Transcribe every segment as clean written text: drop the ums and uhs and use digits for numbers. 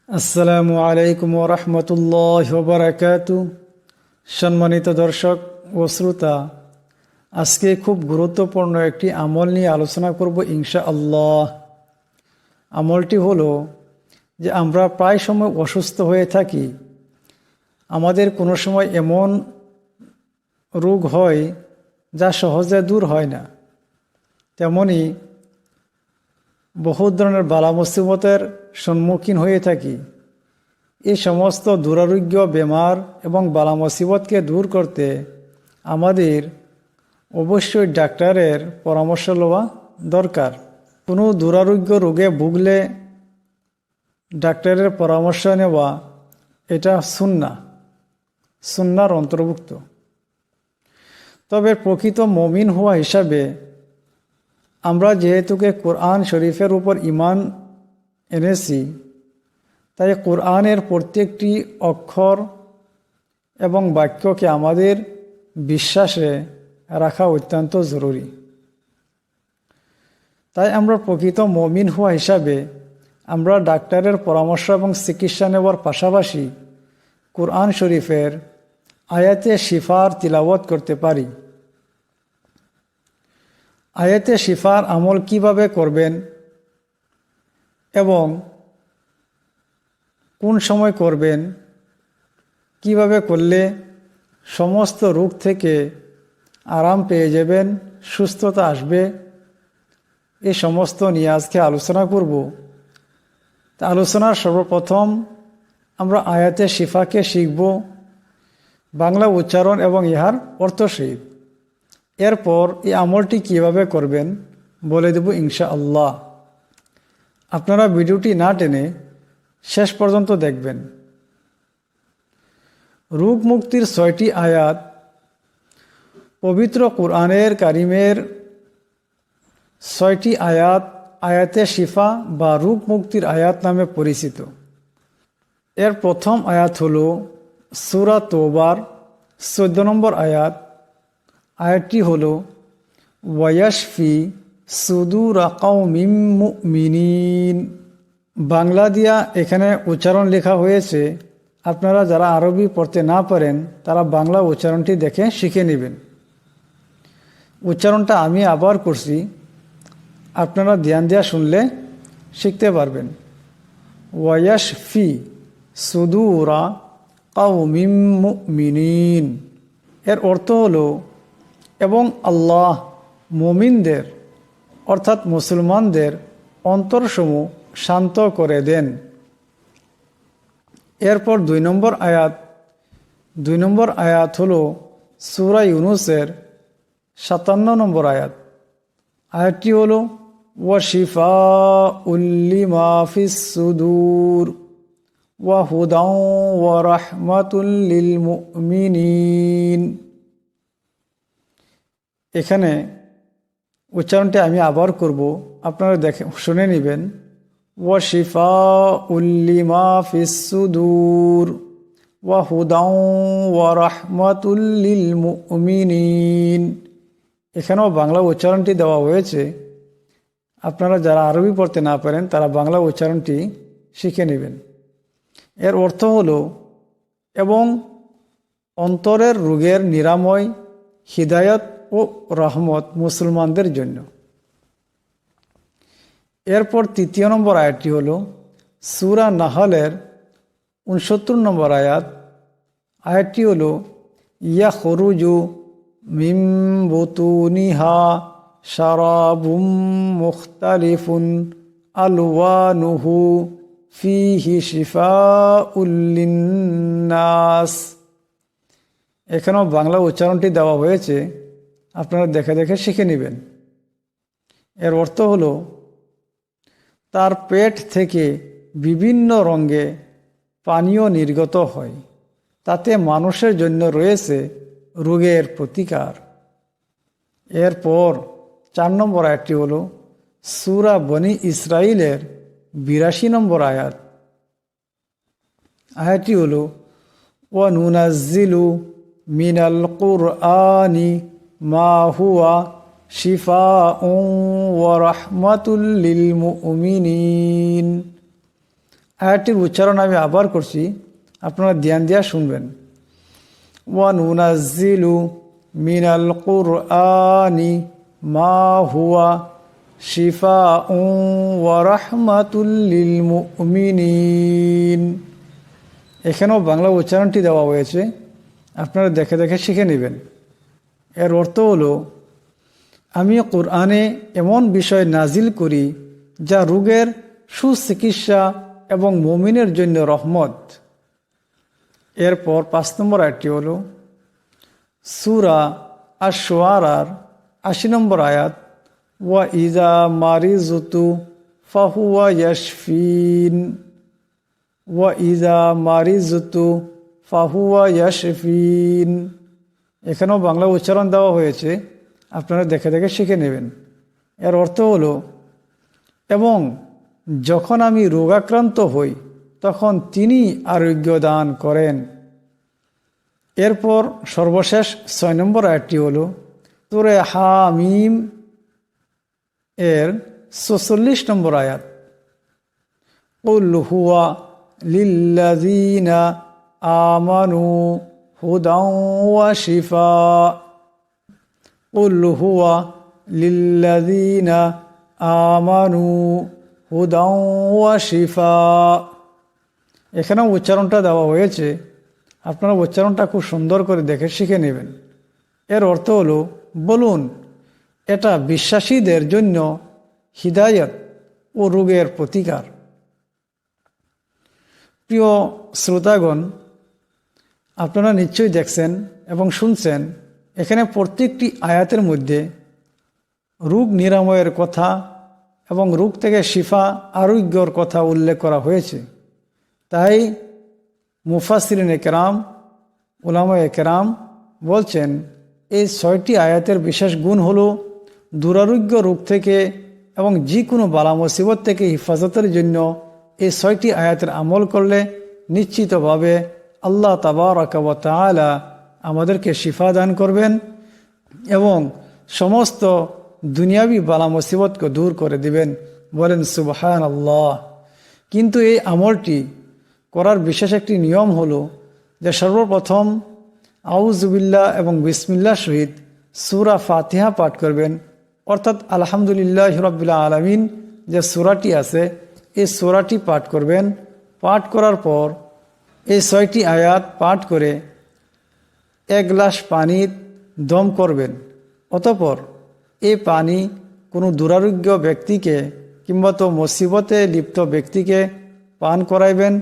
আসসালামু আলাইকুম ওয়া রাহমাতুল্লাহি ওয়া বারাকাতুহু। সম্মানিত দর্শক ও শ্রোতা, আজকে খুব গুরুত্বপূর্ণ একটি আমল নিয়ে আলোচনা করব ইনশাআল্লাহ। আমলটি হলো যে আমরা প্রায় সময় অসুস্থ হয়ে থাকি। আমাদের কোনো সময় এমন রোগ হয় যা সহজে দূর হয় না। তেমনি বহু ধরনের বালা মুসিবতের সম্মুখীন হয়ে থাকি। এই সমস্ত দুরারোগ্য বেমার এবং বালা মুসিবতকে দূর করতে আমাদের অবশ্যই ডাক্তারের পরামর্শ লওয়া দরকার। কোনো দুরারোগ্য রোগে ভুগলে ডাক্তারের পরামর্শ নেওয়া এটা সুন্নার অন্তর্ভুক্ত। তবে প্রকৃত মুমিন হওয়া হিসাবে আমরা যেহেতুকে কোরআন শরীফের উপর ঈমান এনেছি, তাই কোরআনের প্রত্যেকটি অক্ষর এবং বাক্যকে আমাদের বিশ্বাসে রাখা অত্যন্ত জরুরি। তাই আমরা প্রকৃত মুমিন হওয়া হিসাবে আমরা ডাক্তারের পরামর্শ এবং চিকিৎসা নেওয়ার পাশাপাশি কোরআন শরীফের আয়াতে শিফার তিলাওয়াত করতে পারি। আয়াতে শিফার আমল কিভাবে করবেন এবং কোন সময় করবেন, কিভাবে করলে সমস্ত রোগ থেকে আরাম পেয়ে যাবেন, সুস্থতা আসবে, এই সমস্ত নিয়ে আজকে আলোচনা করব। তা আলোচনার সর্বপ্রথম আমরা আয়াতে শিফাকে শিখব, বাংলা উচ্চারণ এবং ইহার অর্থ সহিত। এরপর এই আমলটি কিভাবে করবেন বলে দেব ইনশাআল্লাহ। আপনারা ভিডিওটি না টেনে শেষ পর্যন্ত দেখবেন। রোগ মুক্তির ৬টি আয়াত পবিত্র কোরআনের কারিমের ৬টি আয়াত আয়াতে শিফা বা রোগ মুক্তির আয়াত নামে পরিচিত। এর প্রথম আয়াত হল সূরা তওবার ১৪ নম্বর আয়াত। আয়াতটি হল ওয়ায়াশফি সুদুরা কওমিম মুমিনিন। বাংলা দিয়া এখানে উচ্চারণ লেখা হয়েছে। আপনারা যারা আরবি পড়তে না পারেন তারা বাংলা উচ্চারণটি দেখে শিখে নেবেন। উচ্চারণটা আমি আবার করছি, আপনারা ধ্যান দেওয়া শুনলে শিখতে পারবেন। ওয়ায়াশফি সুদুরা কওমিম মুমিনিন। এর অর্থ হলো এবং আল্লাহ মুমিনদের অর্থাৎ মুসলমানদের অন্তরসমূহ শান্ত করে দেন। এরপর ২ নম্বর আয়াত হলো সূরা ইউনূসের ৫৭ নম্বর আয়াত। আয়াতটি হলো ওয়াশিফাউল লিমা ফিস সুদূর ওয়া হুদাও ওয়া রাহমাতুল লিল মুমিনিন। এখানে উচ্চারণটি আমি আবার করব, আপনারা দেখে শুনে নেবেন। ওয়াশিফাউল লিমা ফিস সুদূর ওয়া হুদাও ওয়া রাহমাতুল লিল মুমিনিন। এখানেও বাংলা উচ্চারণটি দেওয়া হয়েছে। আপনারা যারা আরবি পড়তে না পারেন তারা বাংলা উচ্চারণটি শিখে নেবেন। এর অর্থ হলো এবং অন্তরের রোগের নিরাময়, হিদায়াত ও রহমত মুসলমানদের জন্য। এরপর ৩য় নম্বর আয়াতটি হল সূরা নাহলের ৬৯ নম্বর আয়াত। আয়াতটি হল ইয়াখরুজু মিন বুতুনিহা শারাবুম মুখতালিফুন আলওয়ানুহু ফীহি শিফাউল লিন্নাস। এখানেও বাংলা উচ্চারণটি দেওয়া হয়েছে, আপনারা দেখে দেখে শিখে নেবেন। এর অর্থ হলো তার পেট থেকে বিভিন্ন রঙে পানীয় নির্গত হয়, তাতে মানুষের জন্য রয়েছে রোগের প্রতিকার। এরপর ৪ নম্বর আয়াতটি হলো সূরা বনী ইসরাইলের ৮২ নম্বর আয়াত। আয়াতটি হলো ওয়া নুনাজ্জিলু মিনাল কুরআনি মা হুয়া শিফাউন ওয়া রাহমাতুল লিল মুমিনিন। আয়াতটির উচ্চারণ আমি আবার করছি, আপনারা ধ্যান দিয়া শুনবেন। ওয়ানুনাজ্জিলু মিনাল কুরআনি মা হুয়া শিফাউন ওয়া রাহমাতুল লিল মুমিনিন। এখানেও বাংলা উচ্চারণটি দেওয়া হয়েছে, আপনারা দেখে দেখে শিখে নেবেন। এর অর্থ হলো, আমি কোরআনে এমন বিষয় নাজিল করি যা রোগের সুচিকিৎসা এবং মুমিনের জন্য রহমত। এরপর 5 নম্বর আয়াতটি হলো সূরা আশ-শুআরার 80 নম্বর আয়াত, ওয়া ইযা মারিজতু ফাহুয়া ইয়াশফিন, ওয়া ইযা মারিজতু ফাহুয়া ইয়াশফিন। এখানেও বাংলা উচ্চারণ দেওয়া হয়েছে, আপনারা দেখে দেখে শিখে নেবেন। এর অর্থ হলো, এবং যখন আমি রোগাক্রান্ত হই তখন তিনি আরোগ্য দান করেন। এরপর সর্বশেষ 6 নম্বর আয়াতটি হলো সূরা হামিম এর 46 নম্বর আয়াত, কুল হুয়া লিল্লাযীনা আমানু হুদাও ওয়া শিফা, কুল হুয়া লিল্লাযীনা আমানু হুদাও ওয়া শিফা। এখানেও উচ্চারণটা দেওয়া হয়েছে, আপনারা উচ্চারণটা খুব সুন্দর করে দেখে শিখে নেবেন। এর অর্থ হলো, বলুন এটা বিশ্বাসীদের জন্য হিদায়াত ও রোগের প্রতিকার। প্রিয় শ্রোতাগণ, আপনারা নিশ্চয়ই দেখছেন এবং শুনছেন, এখানে প্রত্যেকটি আয়াতের মধ্যে রোগ নিরাময়ের কথা এবং রোগ থেকে শিফা আরোগ্যর কথা উল্লেখ করা হয়েছে। তাই মুফাসসিরিনে কেরাম, উলামায়ে কেরাম বলছেন, এই 6টি আয়াতের বিশেষ গুণ হলো দুরারোগ্য রোগ থেকে এবং যে কোনো বালা মুসিবত থেকে হেফাজতের জন্য এই 6টি আয়াতের আমল করলে নিশ্চিতভাবে আল্লাহ তাবারাকা ওয়া তাআলা আমাদেরকে শিফা দান করবেন এবং সমস্ত দুনিয়াবি বালা মুসিবতকে দূর করে দিবেন। বলেন সুবহানাল্লাহ। কিন্তু এই আমলটি করার বিশেষ একটি নিয়ম হলো যে সর্বপ্রথম আউযুবিল্লাহ এবং বিসমিল্লাহ সহিত সূরা ফাতিহা পাঠ করবেন, অর্থাৎ আলহামদুলিল্লাহি রাব্বিল আলামিন যে সূরাটি আছে এই সূরাটি পাঠ করবেন। পাঠ করার পর এই 6টি আয়াত পাঠ করে 1 গ্লাস পানি দম করবেন। অতঃপর এই পানি কোনো দুরারোগ্য ব্যক্তিকে কিংবা তো মুসিবতে লিপ্ত ব্যক্তিকে পান করাইবেন।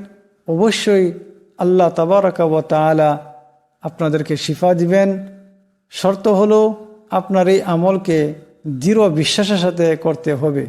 অবশ্যই আল্লাহ তাবারাকা ওয়া তাআলা আপনাদেরকে শিফা দিবেন। শর্ত হলো আপনার এই আমলকে দৃঢ় বিশ্বাসের সাথে করতে হবে।